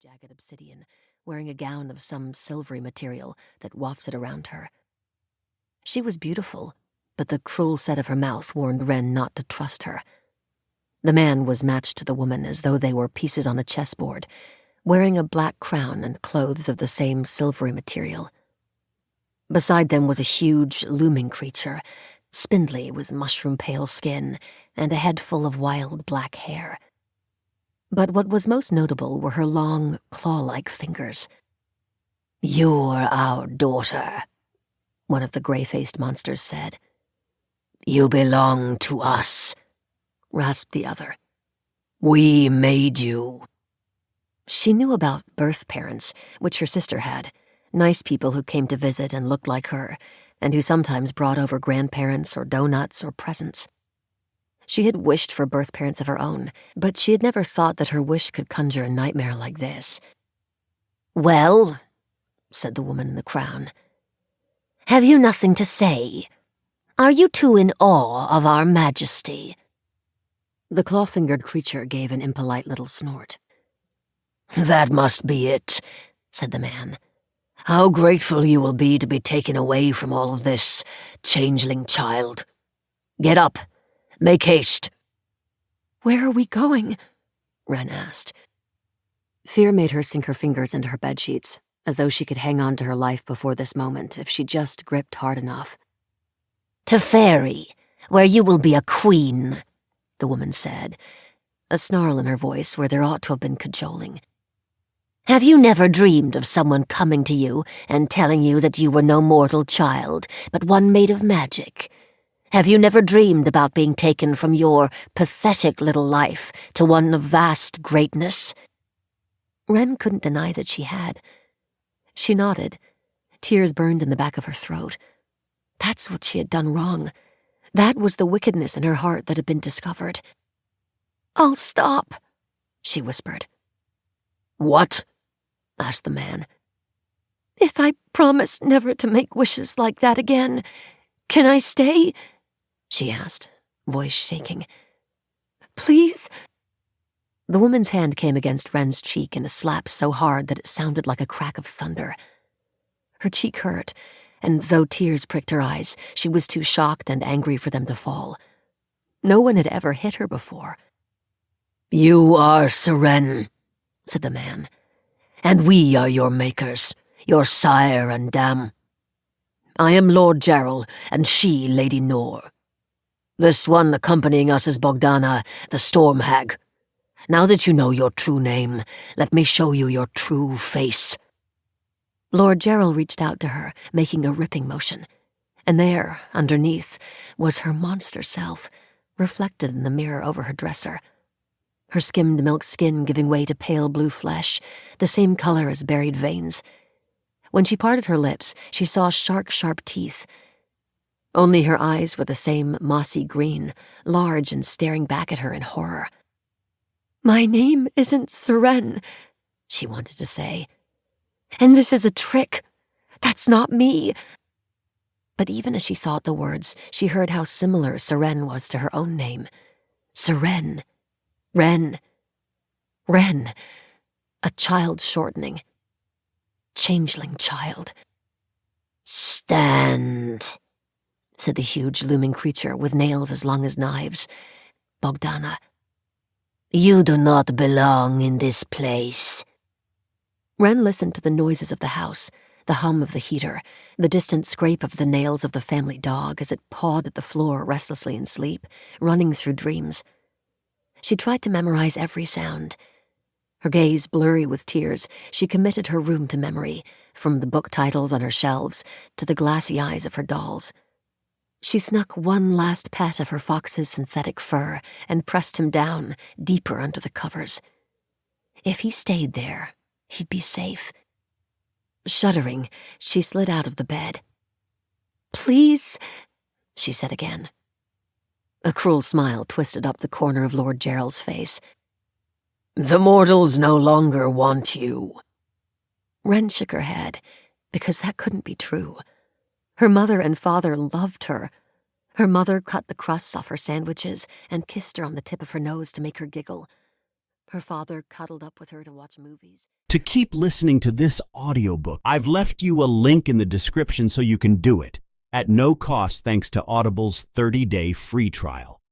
jagged obsidian, wearing a gown of some silvery material that wafted around her. She was beautiful, but the cruel set of her mouth warned Wren not to trust her. The man was matched to the woman as though they were pieces on a chessboard, wearing a black crown and clothes of the same silvery material. Beside them was a huge, looming creature, spindly with mushroom-pale skin and a head full of wild black hair. But what was most notable were her long, claw-like fingers. "You're our daughter," one of the gray-faced monsters said. "You belong to us," rasped the other. "We made you." She knew about birth parents, which her sister had, nice people who came to visit and looked like her, and who sometimes brought over grandparents or donuts or presents. She had wished for birth parents of her own, but she had never thought that her wish could conjure a nightmare like this. "Well," said the woman in the crown, "have you nothing to say? Are you too in awe of our majesty?" The claw-fingered creature gave an impolite little snort. "That must be it," said the man. "How grateful you will be to be taken away from all of this, changeling child. Get up. Make haste." "Where are we going?" Wren asked. Fear made her sink her fingers into her bedsheets, as though she could hang on to her life before this moment if she just gripped hard enough. "To Fairy, where you will be a queen," the woman said, a snarl in her voice where there ought to have been cajoling. "Have you never dreamed of someone coming to you and telling you that you were no mortal child, but one made of magic? Have you never dreamed about being taken from your pathetic little life to one of vast greatness?" Wren couldn't deny that she had. She nodded. Tears burned in the back of her throat. That's what she had done wrong. That was the wickedness in her heart that had been discovered. "I'll stop," she whispered. "What?" asked the man. "If I promise never to make wishes like that again, can I stay?" she asked, voice shaking. "Please?" The woman's hand came against Wren's cheek in a slap so hard that it sounded like a crack of thunder. Her cheek hurt, and though tears pricked her eyes, she was too shocked and angry for them to fall. No one had ever hit her before. "You are Seren," said the man, "and we are your makers, your sire and dam. I am Lord Gerald, and she Lady Nor. This one accompanying us is Bogdana, the Storm Hag. Now that you know your true name, let me show you your true face." Lord Gerald reached out to her, making a ripping motion, and there, underneath, was her monster self, reflected in the mirror over her dresser. Her skimmed milk skin giving way to pale blue flesh, the same color as buried veins. When she parted her lips, she saw sharp teeth. Only her eyes were the same mossy green, large and staring back at her in horror. "My name isn't Seren," she wanted to say. "And this is a trick. That's not me." But even as she thought the words, she heard how similar Seren was to her own name. Seren. Wren. Wren. A child shortening. Changeling child. "Stand," said the huge looming creature with nails as long as knives. Bogdana. "You do not belong in this place." Wren listened to the noises of the house, the hum of the heater, the distant scrape of the nails of the family dog as it pawed at the floor restlessly in sleep, running through dreams. She tried to memorize every sound. Her gaze blurry with tears, she committed her room to memory, from the book titles on her shelves to the glassy eyes of her dolls. She snuck one last pet of her fox's synthetic fur and pressed him down, deeper under the covers. If he stayed there, he'd be safe. Shuddering, she slid out of the bed. "Please," she said again. A cruel smile twisted up the corner of Lord Gerald's face. "The mortals no longer want you." Wren shook her head, because that couldn't be true. Her mother and father loved her. Her mother cut the crusts off her sandwiches and kissed her on the tip of her nose to make her giggle. Her father cuddled up with her to watch movies. To keep listening to this audiobook, I've left you a link in the description so you can do it, at no cost thanks to Audible's 30-day free trial.